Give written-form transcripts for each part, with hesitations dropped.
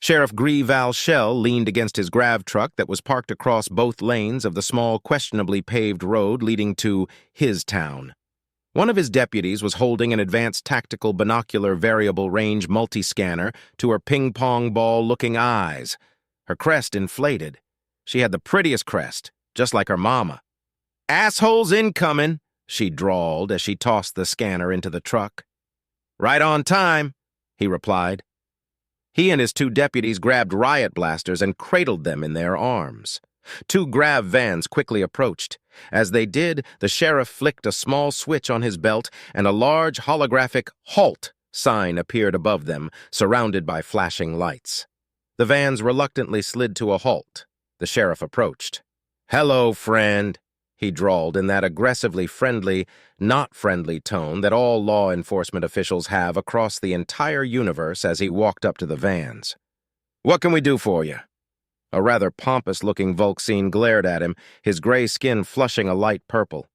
Sheriff Val Shell leaned against his grav truck that was parked across both lanes of the small, questionably paved road leading to his town. One of his deputies was holding an advanced tactical binocular variable range multi-scanner to her ping-pong ball-looking eyes. Her crest inflated. She had the prettiest crest, just like her mama. "Assholes incoming," she drawled as she tossed the scanner into the truck. "Right on time," he replied. He and his two deputies grabbed riot blasters and cradled them in their arms. Two grav vans quickly approached. As they did, the sheriff flicked a small switch on his belt, and a large holographic "HALT" sign appeared above them, surrounded by flashing lights. The vans reluctantly slid to a halt. The sheriff approached. "Hello, friend," he drawled in that aggressively friendly, not friendly tone that all law enforcement officials have across the entire universe as he walked up to the vans. "What can we do for you?" A rather pompous-looking Volksine glared at him, his gray skin flushing a light purple.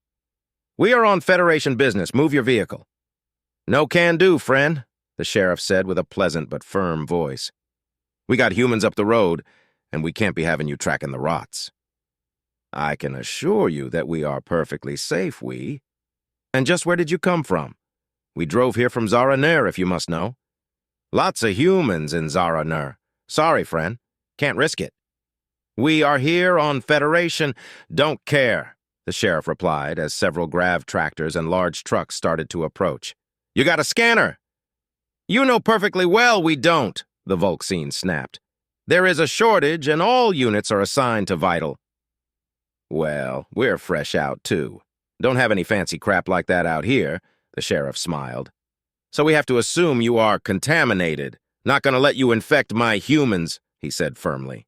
"We are on Federation business. Move your vehicle." "No can do, friend," the sheriff said with a pleasant but firm voice. "We got humans up the road, and we can't be having you tracking the rots." "I can assure you that we are perfectly safe, we." "And just where did you come from?" "We drove here from Zara-Nur, if you must know." "Lots of humans in Zara-Nur. Sorry, friend. Can't risk it." "We are here on Federation." "Don't care," the sheriff replied as several grav tractors and large trucks started to approach. "You got a scanner?" "You know perfectly well we don't," the Volksine snapped. "There is a shortage and all units are assigned to Vital." "Well, we're fresh out, too. Don't have any fancy crap like that out here," the sheriff smiled. "So we have to assume you are contaminated. Not gonna let you infect my humans," he said firmly.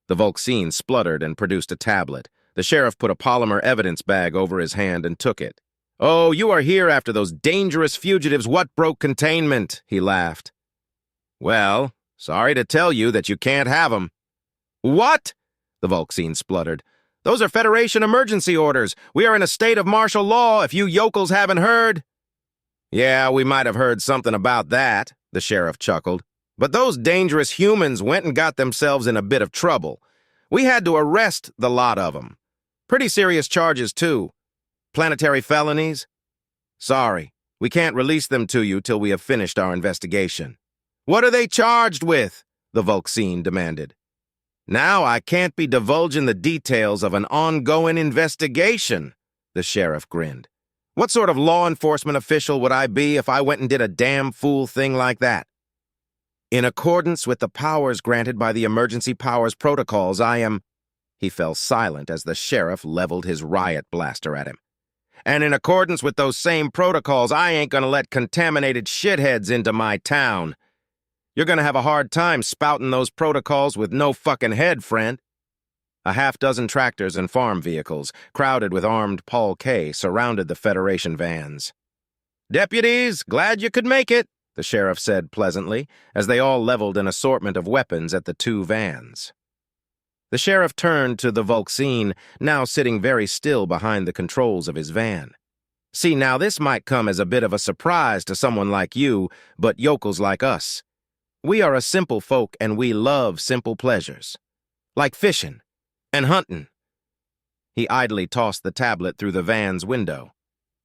The Volksine spluttered and produced a tablet. The sheriff put a polymer evidence bag over his hand and took it. "Oh, you are here after those dangerous fugitives. What broke containment?" he laughed. "Well, sorry to tell you that you can't have them." "What?" the Volksine spluttered. "Those are Federation emergency orders. We are in a state of martial law, if you yokels haven't heard." "Yeah, we might have heard something about that," the sheriff chuckled. "But those dangerous humans went and got themselves in a bit of trouble. We had to arrest the lot of them. Pretty serious charges, too. Planetary felonies. Sorry, we can't release them to you till we have finished our investigation." "What are they charged with?" the Volksine demanded. "Now I can't be divulging the details of an ongoing investigation," the sheriff grinned. "What sort of law enforcement official would I be if I went and did a damn fool thing like that? In accordance with the powers granted by the emergency powers protocols, I am—" He fell silent as the sheriff leveled his riot blaster at him. "And in accordance with those same protocols, I ain't gonna let contaminated shitheads into my town. You're gonna have a hard time spouting those protocols with no fucking head, friend." A half-dozen tractors and farm vehicles, crowded with armed Paul K., surrounded the Federation vans. "Deputies, glad you could make it," the sheriff said pleasantly, as they all leveled an assortment of weapons at the two vans. The sheriff turned to the Volksine, now sitting very still behind the controls of his van. "See, now this might come as a bit of a surprise to someone like you, but yokels like us. We are a simple folk and we love simple pleasures. Like fishing and hunting." He idly tossed the tablet through the van's window.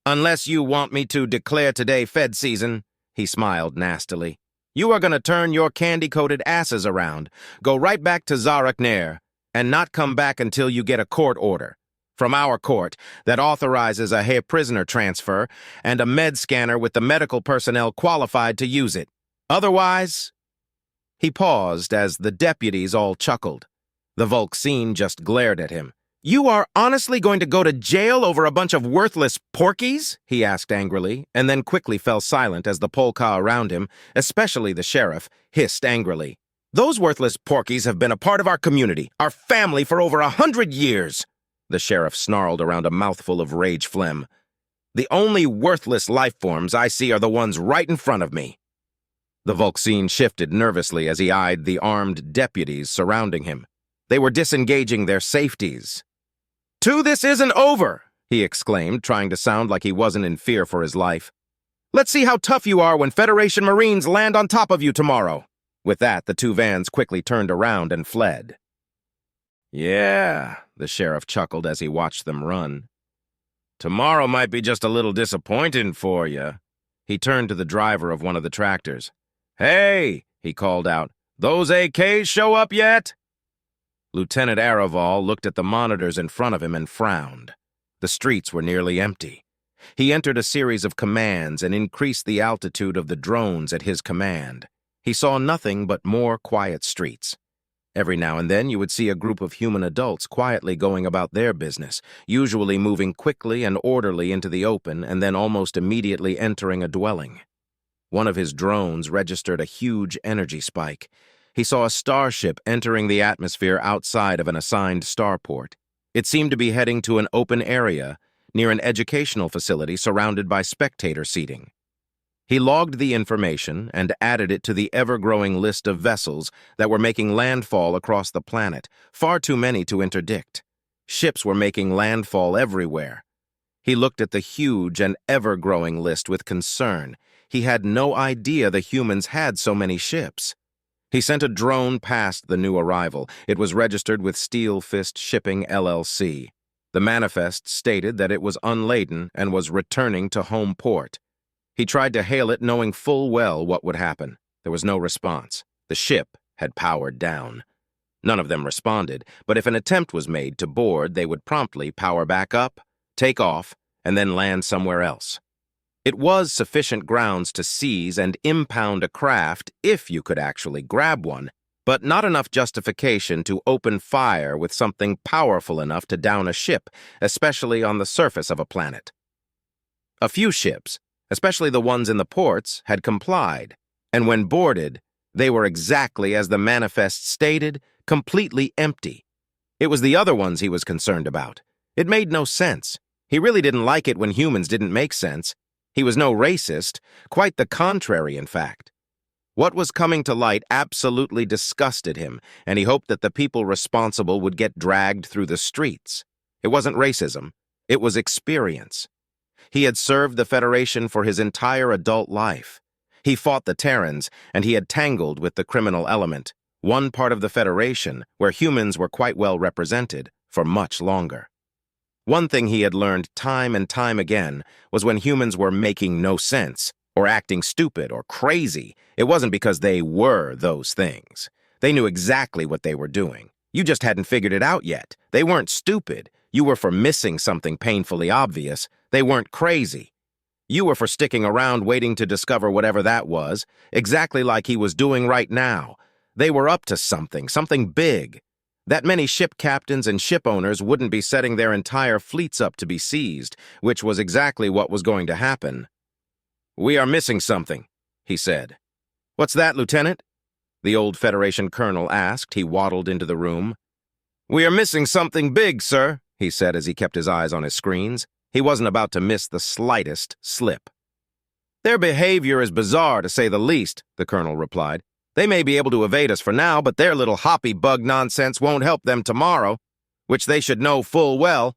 "Unless you want me to declare today Fed season," he smiled nastily, "you are going to turn your candy-coated asses around, go right back to Zara-Nur, and not come back until you get a court order from our court that authorizes a hair prisoner transfer and a med scanner with the medical personnel qualified to use it. Otherwise—" He paused as the deputies all chuckled. The Volksine just glared at him. "You are honestly going to go to jail over a bunch of worthless porkies?" he asked angrily, and then quickly fell silent as the polka around him, especially the sheriff, hissed angrily. "Those worthless porkies have been a part of our community, our family, for over 100 years. The sheriff snarled around a mouthful of rage phlegm. "The only worthless life forms I see are the ones right in front of me." The Volksine shifted nervously as he eyed the armed deputies surrounding him. They were disengaging their safeties. This isn't over," he exclaimed, trying to sound like he wasn't in fear for his life. "Let's see how tough you are when Federation Marines land on top of you tomorrow." With that, the two vans quickly turned around and fled. "Yeah," the sheriff chuckled as he watched them run. "Tomorrow might be just a little disappointing for you." He turned to the driver of one of the tractors. "Hey," he called out, "those AKs show up yet?" Lieutenant Araval looked at the monitors in front of him and frowned. The streets were nearly empty. He entered a series of commands and increased the altitude of the drones at his command. He saw nothing but more quiet streets. Every now and then you would see a group of human adults quietly going about their business, usually moving quickly and orderly into the open and then almost immediately entering a dwelling. One of his drones registered a huge energy spike. He saw a starship entering the atmosphere outside of an assigned starport. It seemed to be heading to an open area near an educational facility surrounded by spectator seating. He logged the information and added it to the ever-growing list of vessels that were making landfall across the planet, far too many to interdict. Ships were making landfall everywhere. He looked at the huge and ever-growing list with concern. He had no idea the humans had so many ships. He sent a drone past the new arrival. It was registered with Steel Fist Shipping, LLC. The manifest stated that it was unladen and was returning to home port. He tried to hail it knowing full well what would happen. There was no response. The ship had powered down. None of them responded, but if an attempt was made to board, they would promptly power back up, take off, and then land somewhere else. It was sufficient grounds to seize and impound a craft if you could actually grab one, but not enough justification to open fire with something powerful enough to down a ship, especially on the surface of a planet. A few ships, especially the ones in the ports, had complied, and when boarded, they were exactly as the manifest stated, completely empty. It was the other ones he was concerned about. It made no sense. He really didn't like it when humans didn't make sense. He was no racist, quite the contrary, in fact. What was coming to light absolutely disgusted him, and he hoped that the people responsible would get dragged through the streets. It wasn't racism. It was experience. He had served the Federation for his entire adult life. He fought the Terrans, and he had tangled with the criminal element, one part of the Federation where humans were quite well represented, for much longer. One thing he had learned time and time again was when humans were making no sense, or acting stupid or crazy, it wasn't because they were those things. They knew exactly what they were doing. You just hadn't figured it out yet. They weren't stupid. You were for missing something painfully obvious. They weren't crazy. You were for sticking around waiting to discover whatever that was, exactly like he was doing right now. They were up to something big. That many ship captains and ship owners wouldn't be setting their entire fleets up to be seized, which was exactly what was going to happen. "We are missing something," he said. "What's that, Lieutenant?" the old Federation colonel asked. He waddled into the room. "We are missing something big, sir," he said as he kept his eyes on his screens. He wasn't about to miss the slightest slip. "Their behavior is bizarre, to say the least," the colonel replied. "They may be able to evade us for now, but their little hoppy bug nonsense won't help them tomorrow, which they should know full well.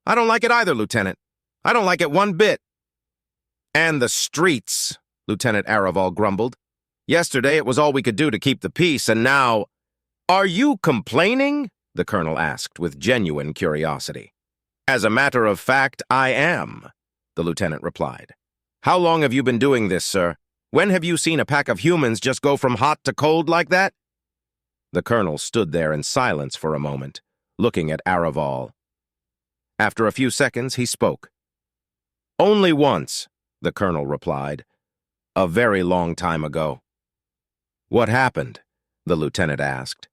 I don't like it either, Lieutenant. I don't like it one bit." "And the streets," Lieutenant Araval grumbled. "Yesterday it was all we could do to keep the peace, and now—" "Are you complaining?" the colonel asked with genuine curiosity. "As a matter of fact, I am," the lieutenant replied. "How long have you been doing this, sir? When have you seen a pack of humans just go from hot to cold like that?" The colonel stood there in silence for a moment, looking at Araval. After a few seconds, he spoke. "Only once," the colonel replied. "A very long time ago." "What happened?" the lieutenant asked.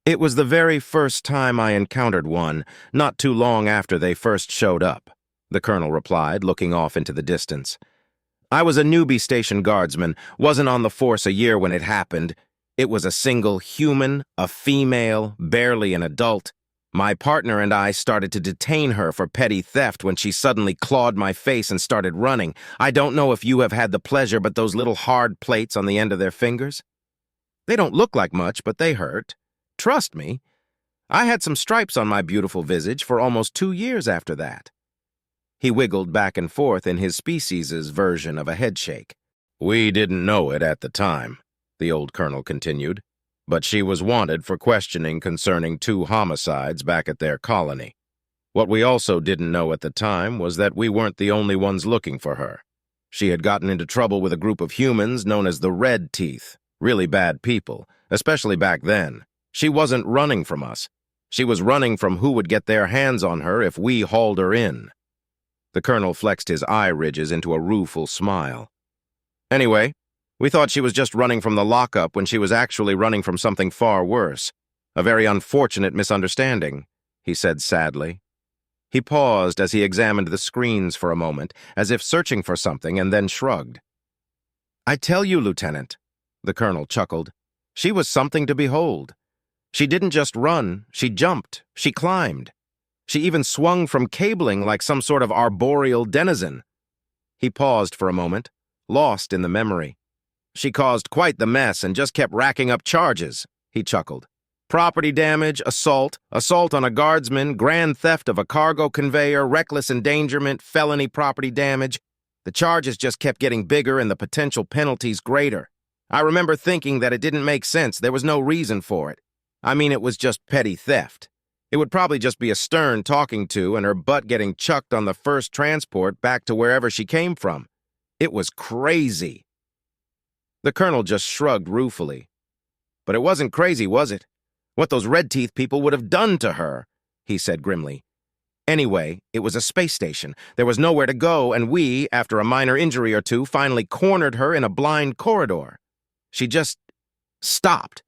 "It was the very first time I encountered one, not too long after they first showed up," the colonel replied, looking off into the distance. "I was a newbie station guardsman, wasn't on the force a year when it happened. It was a single human, a female, barely an adult. My partner and I started to detain her for petty theft when she suddenly clawed my face and started running. I don't know if you have had the pleasure, but those little hard plates on the end of their fingers? They don't look like much, but they hurt. Trust me. I had some stripes on my beautiful visage for almost 2 years after that." He wiggled back and forth in his species' version of a headshake. "We didn't know it at the time," the old colonel continued, but she was wanted for questioning concerning 2 homicides back at their colony. What we also didn't know at the time was that we weren't the only ones looking for her. She had gotten into trouble with a group of humans known as the Red Teeth, really bad people, especially back then. She wasn't running from us. She was running from who would get their hands on her if we hauled her in. The colonel flexed his eye ridges into a rueful smile. Anyway, we thought she was just running from the lockup when she was actually running from something far worse. A very unfortunate misunderstanding, he said sadly. He paused as he examined the screens for a moment, as if searching for something, and then shrugged. I tell you, Lieutenant, the colonel chuckled, she was something to behold. She didn't just run, she jumped, she climbed. She even swung from cabling like some sort of arboreal denizen. He paused for a moment, lost in the memory. She caused quite the mess and just kept racking up charges, he chuckled. Property damage, assault on a guardsman, grand theft of a cargo conveyor, reckless endangerment, felony property damage. The charges just kept getting bigger and the potential penalties greater. I remember thinking that it didn't make sense, there was no reason for it. I mean, it was just petty theft. It would probably just be a stern talking to and her butt getting chucked on the first transport back to wherever she came from. It was crazy. The colonel just shrugged ruefully. But it wasn't crazy, was it? What those Red Teeth people would have done to her, he said grimly. Anyway, it was a space station. There was nowhere to go, and we, after a minor injury or two, finally cornered her in a blind corridor. She just stopped.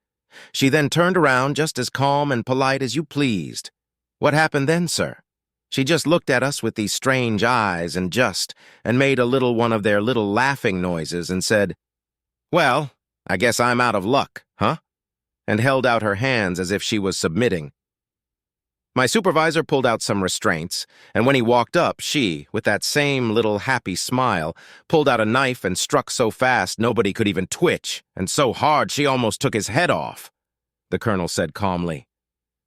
She then turned around just as calm and polite as you pleased. What happened then, sir? She just looked at us with these strange eyes and made a little one of their little laughing noises and said, Well, I guess I'm out of luck, huh? And held out her hands as if she was submitting. My supervisor pulled out some restraints, and when he walked up, she, with that same little happy smile, pulled out a knife and struck so fast nobody could even twitch, and so hard she almost took his head off. The colonel said calmly.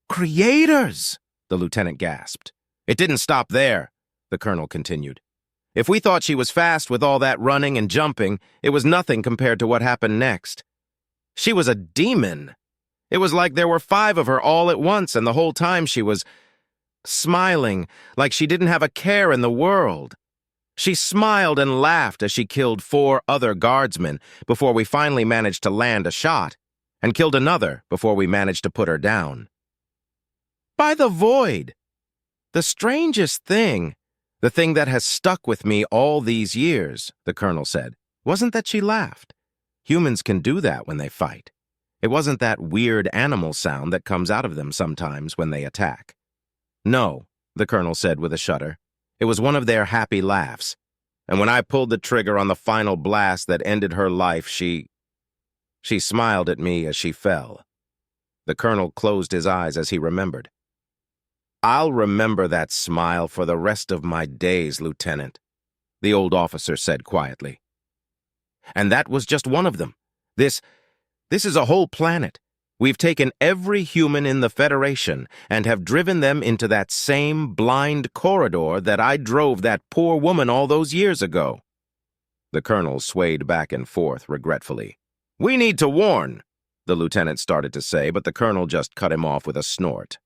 Creators! The lieutenant gasped. It didn't stop there, the colonel continued. If we thought she was fast with all that running and jumping, it was nothing compared to what happened next. She was a demon. It was like there were 5 of her all at once, and the whole time she was smiling, like she didn't have a care in the world. She smiled and laughed as she killed 4 other guardsmen before we finally managed to land a shot, and killed another before we managed to put her down. By the void! The strangest thing, the thing that has stuck with me all these years, the colonel said, wasn't that she laughed. Humans can do that when they fight. It wasn't that weird animal sound that comes out of them sometimes when they attack. No, the colonel said with a shudder. It was one of their happy laughs. And when I pulled the trigger on the final blast that ended her life, she smiled at me as she fell. The colonel closed his eyes as he remembered. I'll remember that smile for the rest of my days, Lieutenant, the old officer said quietly. And that was just one of them. This is a whole planet. We've taken every human in the Federation and have driven them into that same blind corridor that I drove that poor woman all those years ago. The colonel swayed back and forth regretfully. We need to warn, the lieutenant started to say, but the colonel just cut him off with a snort.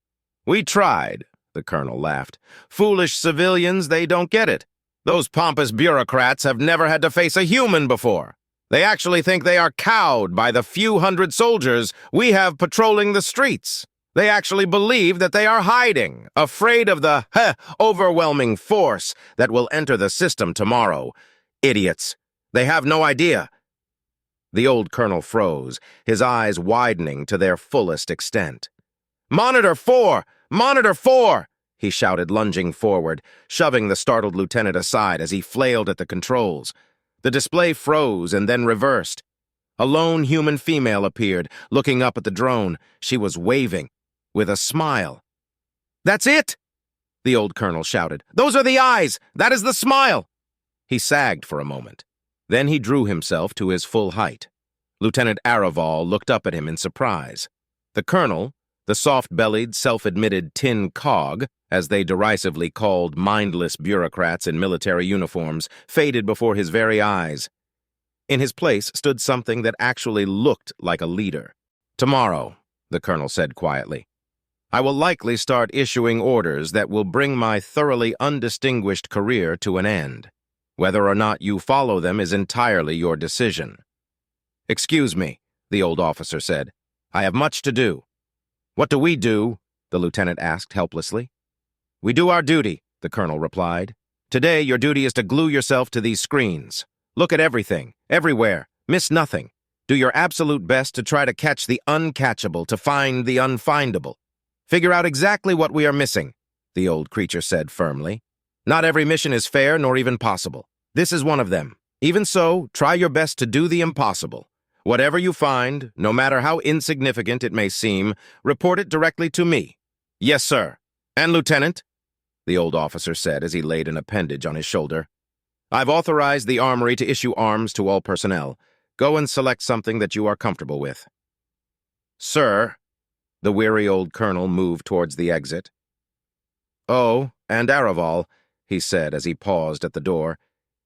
We tried, the colonel laughed. Foolish civilians, they don't get it. Those pompous bureaucrats have never had to face a human before. They actually think they are cowed by the few hundred soldiers we have patrolling the streets. They actually believe that they are hiding, afraid of the overwhelming force that will enter the system tomorrow. Idiots. They have no idea. The old colonel froze, his eyes widening to their fullest extent. Monitor 4! Monitor 4! He shouted, lunging forward, shoving the startled lieutenant aside as he flailed at the controls. The display froze and then reversed. A lone human female appeared, looking up at the drone. She was waving, with a smile. That's it! The old colonel shouted. Those are the eyes! That is the smile! He sagged for a moment. Then he drew himself to his full height. Lieutenant Araval looked up at him in surprise. The colonel, the soft-bellied, self-admitted tin cog, as they derisively called mindless bureaucrats in military uniforms, faded before his very eyes. In his place stood something that actually looked like a leader. "Tomorrow," the colonel said quietly, "I will likely start issuing orders that will bring my thoroughly undistinguished career to an end. Whether or not you follow them is entirely your decision." "Excuse me," the old officer said. "I have much to do." "What do we do?" the lieutenant asked helplessly. "We do our duty," the colonel replied. "Today, your duty is to glue yourself to these screens. Look at everything, everywhere, miss nothing. Do your absolute best to try to catch the uncatchable, to find the unfindable. Figure out exactly what we are missing," the old creature said firmly. "Not every mission is fair nor even possible. This is one of them. Even so, try your best to do the impossible. Whatever you find, no matter how insignificant it may seem, report it directly to me." "Yes, sir." "And, Lieutenant," the old officer said as he laid an appendage on his shoulder, "I've authorized the armory to issue arms to all personnel. Go and select something that you are comfortable with." "Sir," the weary old colonel moved towards the exit. "Oh, and Araval," he said as he paused at the door,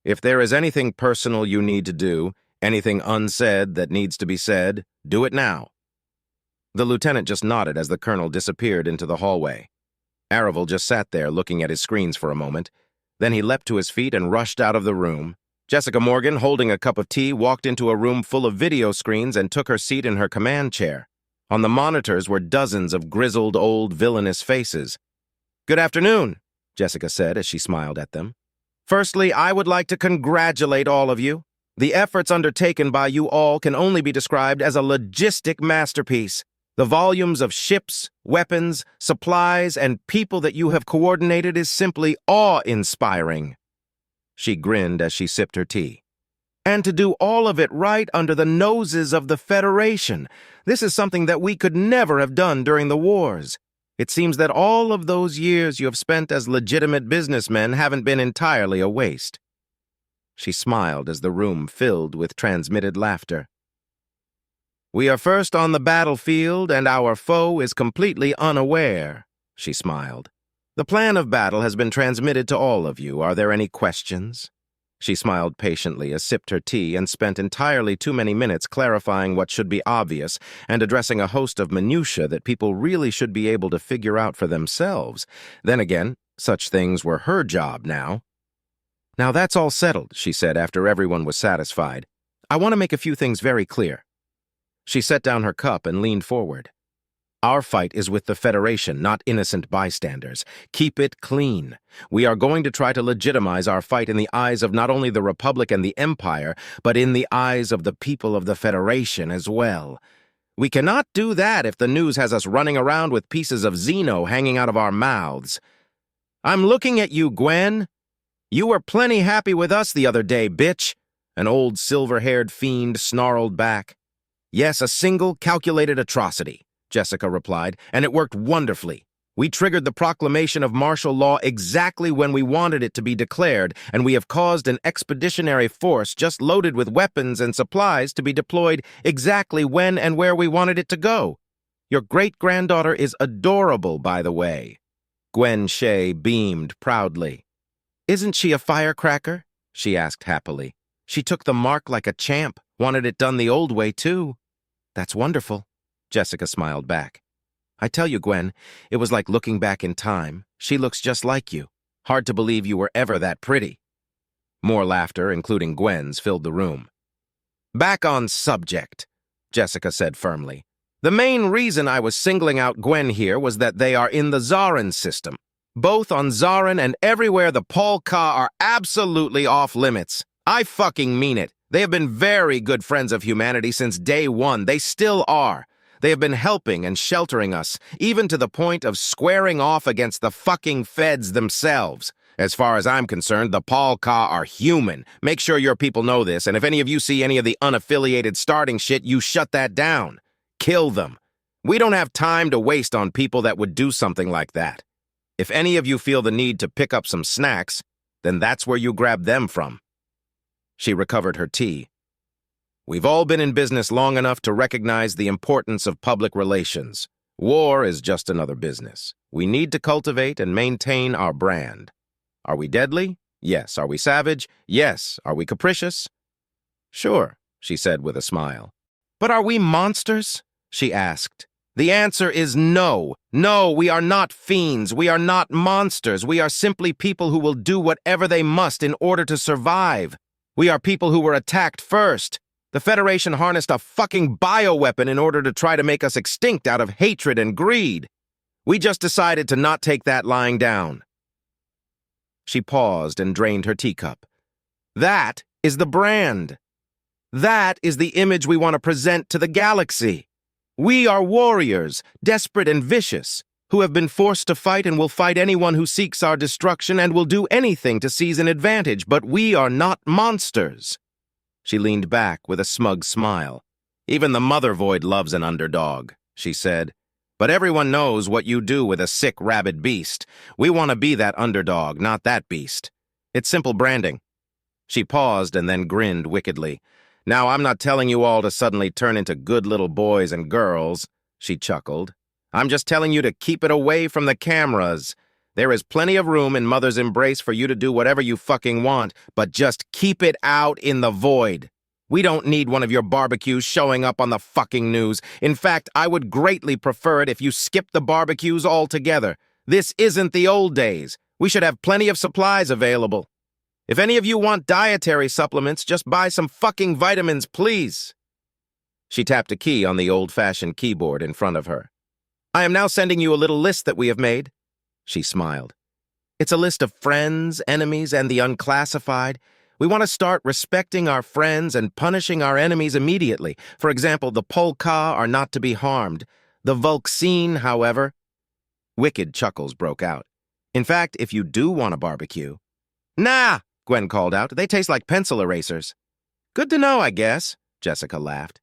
"if there is anything personal you need to do, anything unsaid that needs to be said, do it now." The lieutenant just nodded as the colonel disappeared into the hallway. Araval just sat there looking at his screens for a moment. Then he leapt to his feet and rushed out of the room. Jessica Morgan, holding a cup of tea, walked into a room full of video screens and took her seat in her command chair. On the monitors were dozens of grizzled, old, villainous faces. "Good afternoon," Jessica said as she smiled at them. "Firstly, I would like to congratulate all of you. The efforts undertaken by you all can only be described as a logistic masterpiece. The volumes of ships, weapons, supplies, and people that you have coordinated is simply awe-inspiring." She grinned as she sipped her tea. "And to do all of it right under the noses of the Federation. This is something that we could never have done during the wars. It seems that all of those years you have spent as legitimate businessmen haven't been entirely a waste." She smiled as the room filled with transmitted laughter. "We are first on the battlefield, and our foe is completely unaware," she smiled. "The plan of battle has been transmitted to all of you. Are there any questions?" She smiled patiently as sipped her tea and spent entirely too many minutes clarifying what should be obvious and addressing a host of minutiae that people really should be able to figure out for themselves. Then again, such things were her job now. "Now that's all settled," she said after everyone was satisfied. "I want to make a few things very clear." She set down her cup and leaned forward. "Our fight is with the Federation, not innocent bystanders. Keep it clean. We are going to try to legitimize our fight in the eyes of not only the Republic and the Empire, but in the eyes of the people of the Federation as well. We cannot do that if the news has us running around with pieces of Xeno hanging out of our mouths. I'm looking at you, Gwen. You were plenty happy with us the other day, bitch," an old silver-haired fiend snarled back. "Yes, a single calculated atrocity," Jessica replied, "and it worked wonderfully. We triggered the proclamation of martial law exactly when we wanted it to be declared, and we have caused an expeditionary force just loaded with weapons and supplies to be deployed exactly when and where we wanted it to go. Your great-granddaughter is adorable, by the way." Gwen Shea beamed proudly. "Isn't she a firecracker?" she asked happily. "She took the mark like a champ, wanted it done the old way, too." "That's wonderful," Jessica smiled back. "I tell you, Gwen, it was like looking back in time. She looks just like you. Hard to believe you were ever that pretty." More laughter, including Gwen's, filled the room. "Back on subject," Jessica said firmly. "The main reason I was singling out Gwen here was that they are in the Zarin system. Both on Zarin and everywhere the Polka are absolutely off limits. I fucking mean it. They have been very good friends of humanity since day one. They still are. They have been helping and sheltering us, even to the point of squaring off against the fucking feds themselves. As far as I'm concerned, the Polka are human. Make sure your people know this, and if any of you see any of the unaffiliated starting shit, you shut that down. Kill them. We don't have time to waste on people that would do something like that. If any of you feel the need to pick up some snacks, then that's where you grab them from." She recovered her tea. "We've all been in business long enough to recognize the importance of public relations. War is just another business. We need to cultivate and maintain our brand. Are we deadly? Yes. Are we savage? Yes. Are we capricious? Sure, she said with a smile. But are we monsters? She asked. The answer is no. No, we are not fiends. We are not monsters. We are simply people who will do whatever they must in order to survive. We are people who were attacked first. The Federation harnessed a fucking bioweapon in order to try to make us extinct out of hatred and greed. We just decided to not take that lying down. She paused and drained her teacup. That is the brand. That is the image we want to present to the galaxy. We are warriors, desperate and vicious, who have been forced to fight and will fight anyone who seeks our destruction and will do anything to seize an advantage, but we are not monsters. She leaned back with a smug smile. Even the Mother Void loves an underdog, she said. But everyone knows what you do with a sick, rabid beast. We want to be that underdog, not that beast. It's simple branding. She paused and then grinned wickedly. Now, I'm not telling you all to suddenly turn into good little boys and girls, she chuckled. I'm just telling you to keep it away from the cameras. There is plenty of room in Mother's embrace for you to do whatever you fucking want, but just keep it out in the void. We don't need one of your barbecues showing up on the fucking news. In fact, I would greatly prefer it if you skipped the barbecues altogether. This isn't the old days. We should have plenty of supplies available. If any of you want dietary supplements, just buy some fucking vitamins, please. She tapped a key on the old-fashioned keyboard in front of her. I am now sending you a little list that we have made. She smiled. It's a list of friends, enemies, and the unclassified. We want to start respecting our friends and punishing our enemies immediately. For example, the Polka are not to be harmed. The Vulxine, however. Wicked chuckles broke out. In fact, if you do want a barbecue... Nah! Gwen called out. They taste like pencil erasers. Good to know, I guess, Jessica laughed.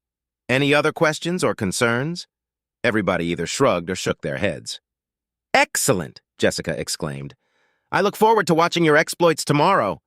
Any other questions or concerns? Everybody either shrugged or shook their heads. Excellent, Jessica exclaimed. I look forward to watching your exploits tomorrow.